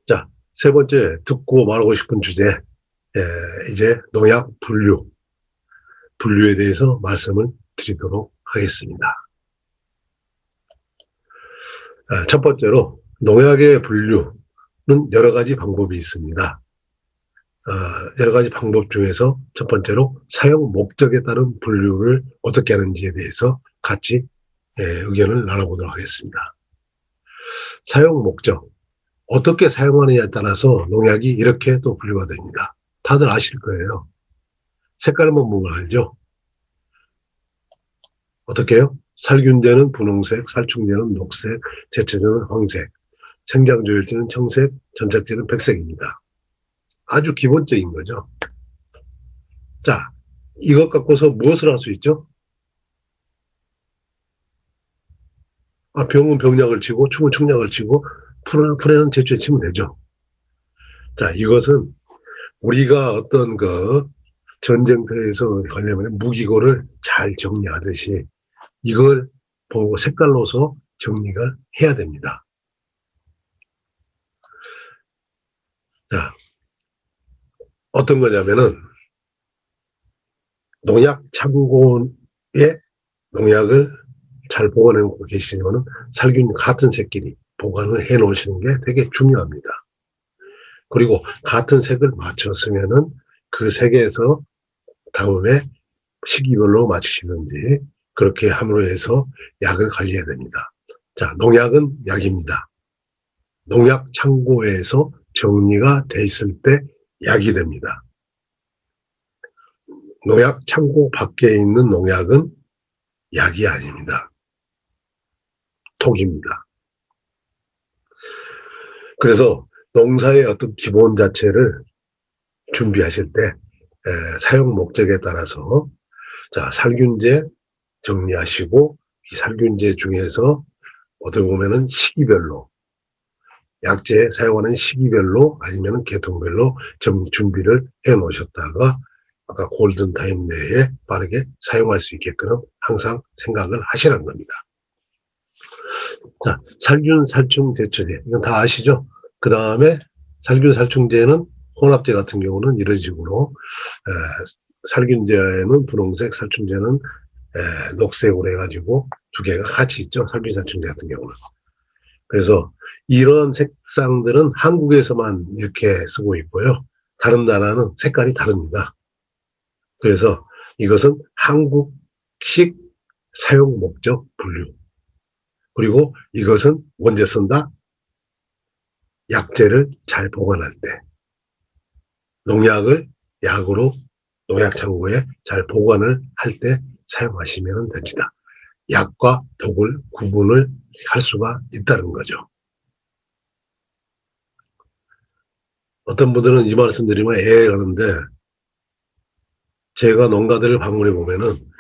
자, 세 번째 듣고 말하고 싶은 주제, 이제 농약 분류에 대해서 말씀을 드리도록 하겠습니다. 첫 번째로 농약의 분류는 여러 가지 방법이 있습니다. 여러 가지 방법 중에서 첫 번째로 사용 목적에 따른 분류를 어떻게 하는지에 대해서 같이 의견을 나눠보도록 하겠습니다. 사용 목적, 어떻게 사용하느냐에 따라서 농약이 이렇게 또 분류가 됩니다. 다들 아실 거예요. 색깔만 보면 알죠? 어떻게 해요? 살균제는 분홍색, 살충제는 녹색, 제초제는 황색, 생장조율제는 청색, 전착제는 백색입니다. 아주 기본적인 거죠. 자, 이것 갖고서 무엇을 할 수 있죠? 병은 병약을 치고 충은 충약을 치고 풀에는 제초제 치면 되죠. 자, 이것은 우리가 어떤 전쟁터에서 하려면 무기고를 잘 정리하듯이 이걸 보고 색깔로서 정리를 해야 됩니다. 자, 어떤 거냐면은 농약 창고에 농약을 잘 보관하고 계시면은 살균 같은 색끼리 보관을 해 놓으시는 게 되게 중요합니다. 그리고 같은 색을 맞췄으면은 그 색에서 다음에 시기별로 맞추시는지 그렇게 함으로 해서 약을 관리해야 됩니다. 자, 농약은 약입니다. 농약 창고에서 정리가 돼 있을 때 약이 됩니다. 농약 창고 밖에 있는 농약은 약이 아닙니다. 독입니다. 그래서 농사의 어떤 기본 자체를 준비하실 때 사용 목적에 따라서 자, 살균제 정리하시고 이 살균제 중에서 어떻게 보면은 시기별로 약제 사용하는 시기별로 아니면 계통별로 준비를 해 놓으셨다가 아까 골든타임 내에 빠르게 사용할 수 있게끔 항상 생각을 하시라는 겁니다. 자, 살균, 살충, 제초제 이건 다 아시죠? 그 다음에 살균, 살충제는 혼합제 같은 경우는 이런 식으로 살균제에는 분홍색, 살충제는 녹색으로 해가지고 두 개가 같이 있죠. 살균, 살충제 같은 경우는. 그래서 이런 색상들은 한국에서만 이렇게 쓰고 있고요. 다른 나라는 색깔이 다릅니다. 그래서 이것은 한국식 사용 목적 분류. 그리고 이것은 언제 쓴다? 약재를 잘 보관할 때. 농약을 약으로 농약 창고에 잘 보관을 할 때 사용하시면 됩니다. 약과 독을 구분을 할 수가 있다는 거죠. 어떤 분들은 이 말씀 드리면 하는데 제가 농가들을 방문해 보면은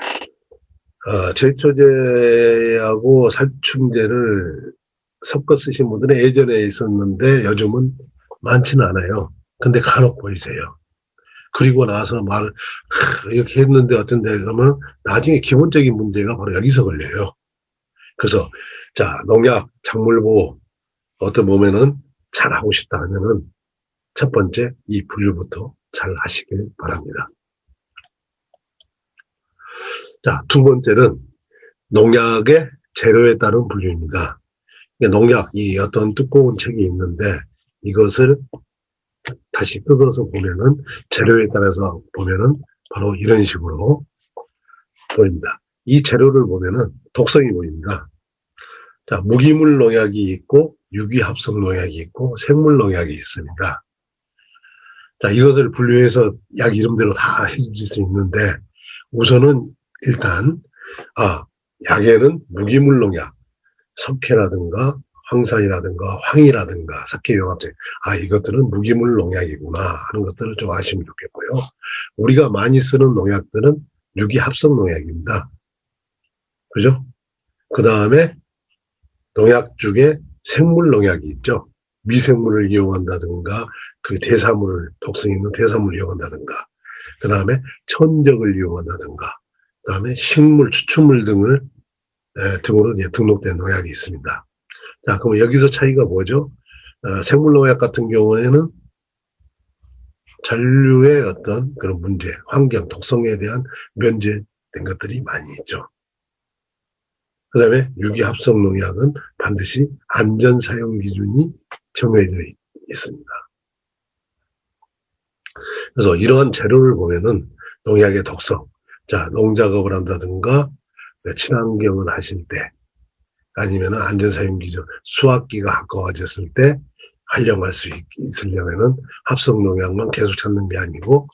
제초제하고 살충제를 섞어 쓰신 분들은 예전에 있었는데 요즘은 많지는 않아요. 근데 간혹 보이세요. 그리고 나서 이렇게 했는데 어떤데 그러면 나중에 기본적인 문제가 바로 여기서 걸려요. 그래서 자, 농약, 작물보호 어떤 보면은 잘 하고 싶다 하면은 첫 번째 이 분류부터 잘 하시길 바랍니다. 자, 두 번째는 농약의 재료에 따른 분류입니다. 농약, 이 어떤 두꺼운 책이 있는데 이것을 다시 뜯어서 보면은 재료에 따라서 보면은 바로 이런 식으로 보입니다. 이 재료를 보면은 독성이 보입니다. 자, 무기물 농약이 있고 유기합성 농약이 있고 생물 농약이 있습니다. 자, 이것을 분류해서 약 이름대로 다 해줄 수 있는데 우선은 일단 약에는 무기물 농약, 석회라든가 황산이라든가 황이라든가 석회용합제 이것들은 무기물 농약이구나 하는 것들을 좀 아시면 좋겠고요. 우리가 많이 쓰는 농약들은 유기합성 농약입니다. 그죠? 그 다음에 농약 중에 생물 농약이 있죠. 미생물을 이용한다든가 그 독성 있는 대사물을 이용한다든가 그 다음에 천적을 이용한다든가 그 그다음에 식물, 추출물 등으로 이제 등록된 농약이 있습니다. 자, 그럼 여기서 차이가 뭐죠? 생물농약 같은 경우에는 잔류의 어떤 그런 문제, 환경, 독성에 대한 면제된 것들이 많이 있죠. 그 다음에 유기합성 농약은 반드시 안전사용 기준이 정해져 있습니다. 그래서 이러한 재료를 보면은 농약의 독성, 자, 농작업을 한다든가 친환경을 하실 때 아니면 안전사용 기준, 수확기가 가까워졌을 때 활용할 수 있으려면은 합성 농약만 계속 찾는 게 아니고,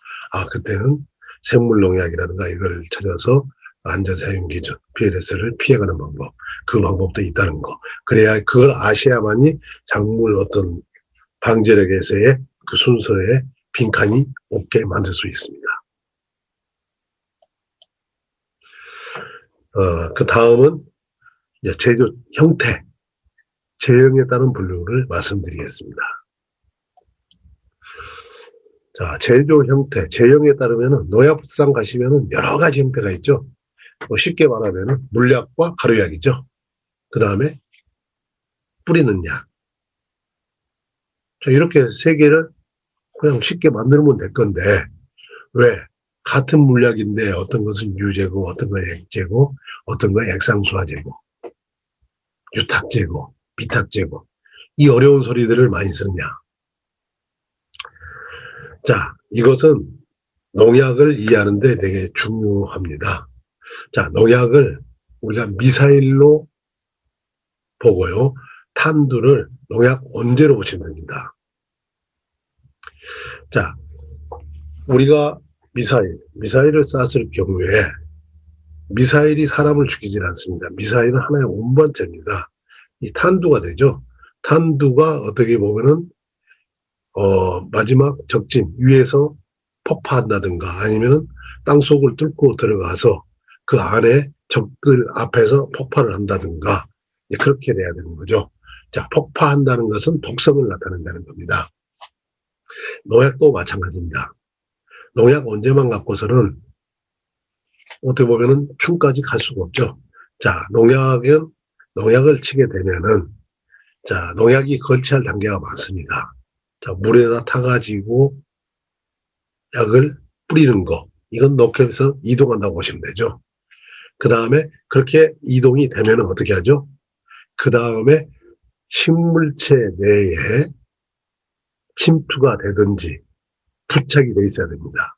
그때는 생물 농약이라든가 이걸 찾아서 안전사용 기준, PLS를 피해가는 방법, 그 방법도 있다는 거. 그래야 그걸 아셔야만이 작물 어떤 방제력에서의 그 순서에 빈칸이 없게 만들 수 있습니다. 그 다음은 제조 형태, 제형에 따른 분류를 말씀드리겠습니다. 자, 제조 형태, 제형에 따르면은 농약산 가시면은 여러 가지 형태가 있죠. 쉽게 말하면은 물약과 가루약이죠. 그 다음에 뿌리는 약. 자, 이렇게 세 개를 그냥 쉽게 만들면 될 건데, 왜? 같은 물약인데 어떤 것은 유제고, 어떤 건 액제고, 어떤 건 액상수화제고, 유탁제고, 비탁제고, 이 어려운 소리들을 많이 쓰느냐. 자, 이것은 농약을 이해하는데 되게 중요합니다. 자, 농약을 우리가 미사일로 보고요. 탄두를 농약 원재로 보시면 됩니다. 자, 우리가 미사일을 쐈을 경우에 미사일이 사람을 죽이질 않습니다. 미사일은 하나의 운반체입니다. 이 탄두가 되죠. 탄두가 어떻게 보면은 마지막 적진 위에서 폭파한다든가 아니면은 땅속을 뚫고 들어가서 그 안에 적들 앞에서 폭발을 한다든가 그렇게 돼야 되는 거죠. 자, 폭파한다는 것은 독성을 나타낸다는 겁니다. 농약도 마찬가지입니다. 농약 원재만 갖고서는 어떻게 보면은 춤까지 갈 수가 없죠. 자, 농약을 치게 되면은, 자, 농약이 걸치할 단계가 많습니다. 자, 물에다 타가지고 약을 뿌리는 거, 이건 녹해서 이동한다고 보시면 되죠. 그 다음에 그렇게 이동이 되면은 어떻게 하죠? 그 다음에 식물체 내에 침투가 되든지 부착이 돼 있어야 됩니다.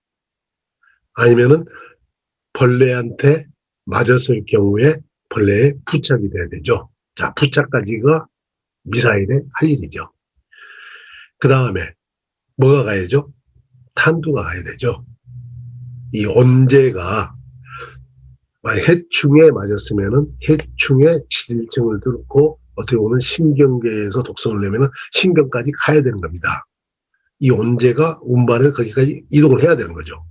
아니면은 벌레한테 맞았을 경우에 벌레에 부착이 돼야 되죠. 자, 부착까지가 미사일의 할 일이죠. 그 다음에 뭐가 가야죠? 탄두가 가야 되죠. 이 온제가 만약 해충에 맞았으면은 해충의 지질층을 뚫고 어떻게 보면 신경계에서 독성을 내면은 신경까지 가야 되는 겁니다. 이 온제가 운반을 거기까지 이동을 해야 되는 거죠.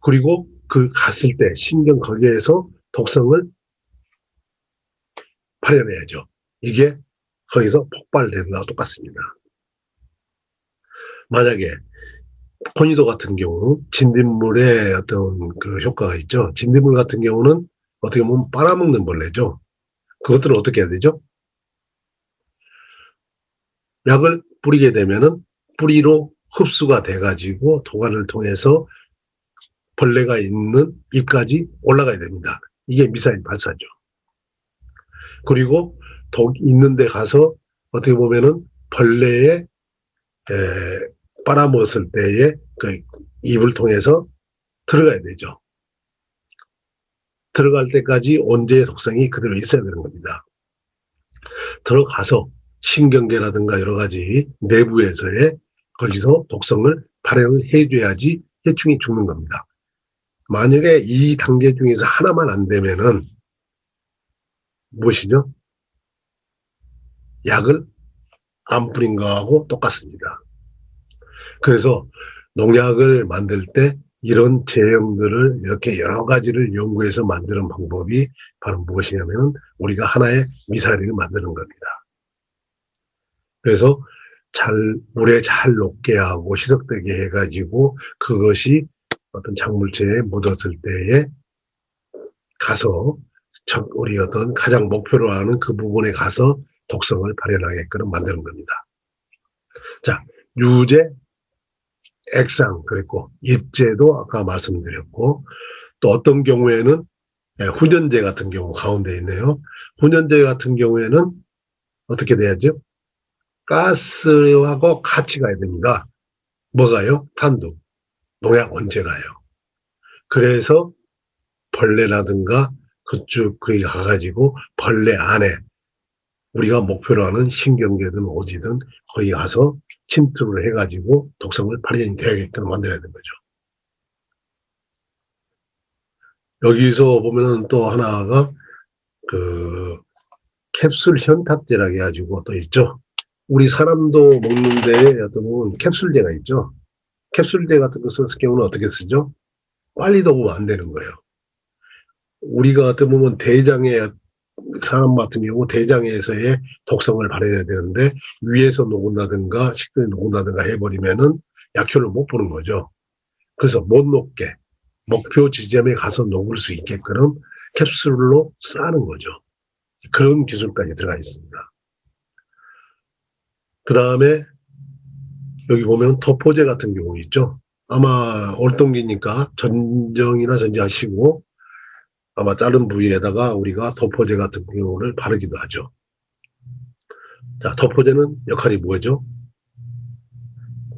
그리고 그 갔을 때 신경 거기에서 독성을 발현해야죠. 이게 거기서 폭발되는 거와 똑같습니다. 만약에 포니도 같은 경우 진딧물의 어떤 그 효과가 있죠. 진딧물 같은 경우는 어떻게 보면 빨아먹는 벌레죠. 그것들은 어떻게 해야 되죠? 약을 뿌리게 되면은 뿌리로 흡수가 돼가지고 도관을 통해서 벌레가 있는 입까지 올라가야 됩니다. 이게 미사일 발사죠. 그리고 독 있는 데 가서 어떻게 보면은 벌레의 빨아먹었을 때의 그 입을 통해서 들어가야 되죠. 들어갈 때까지 온제의 독성이 그대로 있어야 되는 겁니다. 들어가서 신경계라든가 여러 가지 내부에서의 거기서 독성을 발현을 해줘야지 해충이 죽는 겁니다. 만약에 이 단계 중에서 하나만 안 되면은 무엇이죠? 약을 안 뿌린 거하고 똑같습니다. 그래서 농약을 만들 때 이런 제형들을 이렇게 여러 가지를 연구해서 만드는 방법이 바로 무엇이냐면 우리가 하나의 미사일을 만드는 겁니다. 그래서 물에 잘 녹게 하고 희석되게 해가지고 그것이 어떤 작물체에 묻었을 때에 가서 우리 어떤 가장 목표로 하는 그 부분에 가서 독성을 발현하게끔 만드는 겁니다. 자, 유제, 액상, 그랬고, 입제도 아까 말씀드렸고, 또 어떤 경우에는 훈연제 같은 경우 가운데 있네요. 훈연제 같은 경우에는 어떻게 돼야죠? 가스하고 같이 가야 됩니다. 뭐가요? 탄두. 농약 언제 가요? 그래서 벌레라든가 그쪽 거기 가가지고 벌레 안에 우리가 목표로 하는 신경계든 오지든 거기 가서 침투를 해가지고 독성을 발현이 되게끔 만들어야 되는 거죠. 여기서 보면은 또 하나가 그 캡슐 현탁제라고 해가지고 또 있죠. 우리 사람도 먹는데 어떤 보면 캡슐제가 있죠. 캡슐제 같은 거 썼을 경우는 어떻게 쓰죠? 빨리 녹으면 안 되는 거예요. 우리가 어떻게 보면 대장에 사람 같은 경우 대장에서의 독성을 발현해야 되는데 위에서 녹는다든가 식도에 녹는다든가 해버리면은 약효를 못 보는 거죠. 그래서 못 녹게 목표 지점에 가서 녹을 수 있게끔 캡슐로 싸는 거죠. 그런 기술까지 들어가 있습니다. 그 다음에 여기 보면 도포제 같은 경우 있죠. 아마 올동기니까 전정이나 전지하시고 아마 자른 부위에다가 우리가 도포제 같은 경우를 바르기도 하죠. 자, 도포제는 역할이 뭐죠?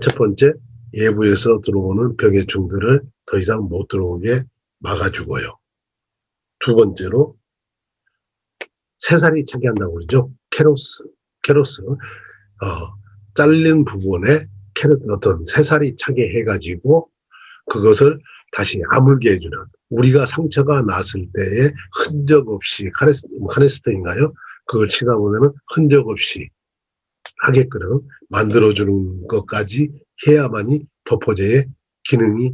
첫 번째, 외부에서 들어오는 병해충들을 더 이상 못 들어오게 막아주고요. 두 번째로, 새살이 차게 한다고 그러죠. 캐로스. 잘린 부분에 어떤 새살이 차게 해가지고 그것을 다시 아물게 해주는, 우리가 상처가 났을 때에 흔적 없이 카네스터인가요? 그걸 치다 보면은 흔적 없이 하게끔 만들어주는 것까지 해야만이 도포제의 기능이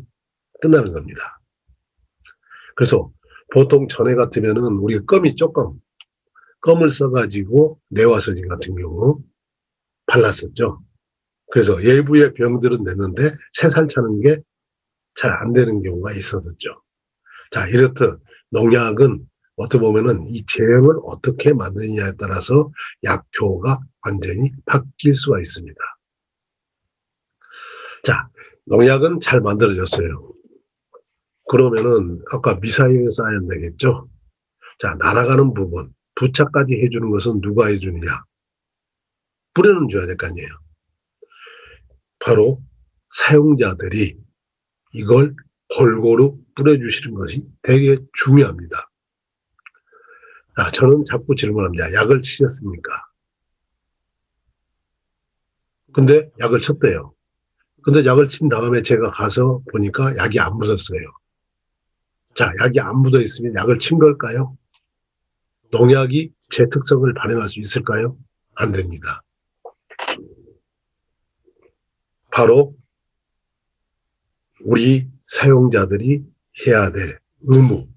끝나는 겁니다. 그래서 보통 전에 같으면은 우리가 껌 있죠, 껌을 써가지고 내화서진 같은 경우 발랐었죠. 그래서 외부의 병들은 됐는데 새살 차는 게 잘 안 되는 경우가 있었죠. 자, 이렇듯 농약은 어떻게 보면은 이 제형을 어떻게 만드느냐에 따라서 약효가 완전히 바뀔 수가 있습니다. 자, 농약은 잘 만들어졌어요. 그러면은 아까 미사일을 쏴야 되겠죠. 자, 날아가는 부분 부착까지 해주는 것은 누가 해주느냐? 뿌려는 줘야 될 거 아니에요. 바로 사용자들이 이걸 골고루 뿌려주시는 것이 되게 중요합니다. 자, 저는 자꾸 질문합니다. 약을 치셨습니까? 근데 약을 쳤대요. 근데 약을 친 다음에 제가 가서 보니까 약이 안 묻었어요. 자, 약이 안 묻어 있으면 약을 친 걸까요? 농약이 제 특성을 발현할 수 있을까요? 안 됩니다. 바로 우리 사용자들이 해야 될 의무.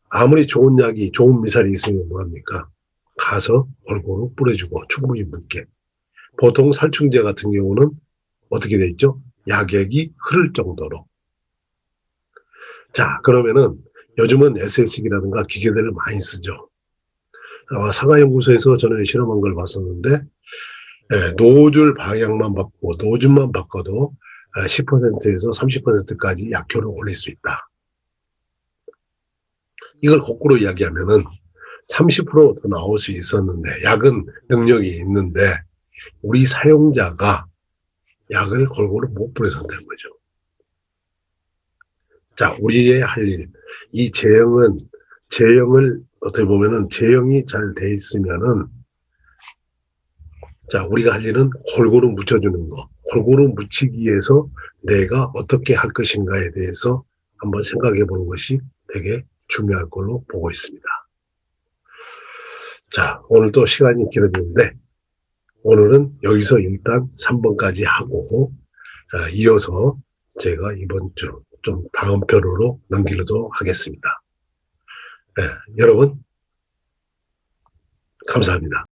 아무리 좋은 약이, 좋은 미사일이 있으면 뭐합니까? 가서 골고루 뿌려주고 충분히 묻게. 보통 살충제 같은 경우는 어떻게 돼 있죠? 약액이 흐를 정도로. 자, 그러면은 요즘은 SS기라든가 기계들을 많이 쓰죠. 사과연구소에서 저는 실험한 걸 봤었는데 노즐 방향만 바꾸고 노즐만 바꿔도 10%에서 30%까지 약효를 올릴 수 있다. 이걸 거꾸로 이야기하면은 30%더 나올 수 있었는데 약은 능력이 있는데 우리 사용자가 약을 골고루 못 뿌려서 된다는 거죠. 자, 우리의 할 일, 이 제형을 어떻게 보면은 제형이 잘 돼 있으면은 자, 우리가 할 일은 골고루 묻혀주는 거. 골고루 묻히기 위해서 내가 어떻게 할 것인가에 대해서 한번 생각해 보는 것이 되게 중요할 걸로 보고 있습니다. 자, 오늘도 시간이 길어지는데 오늘은 여기서 일단 3번까지 하고 이어서 제가 이번 주 좀 다음 편으로 넘기도록 하겠습니다. 네, 여러분 감사합니다.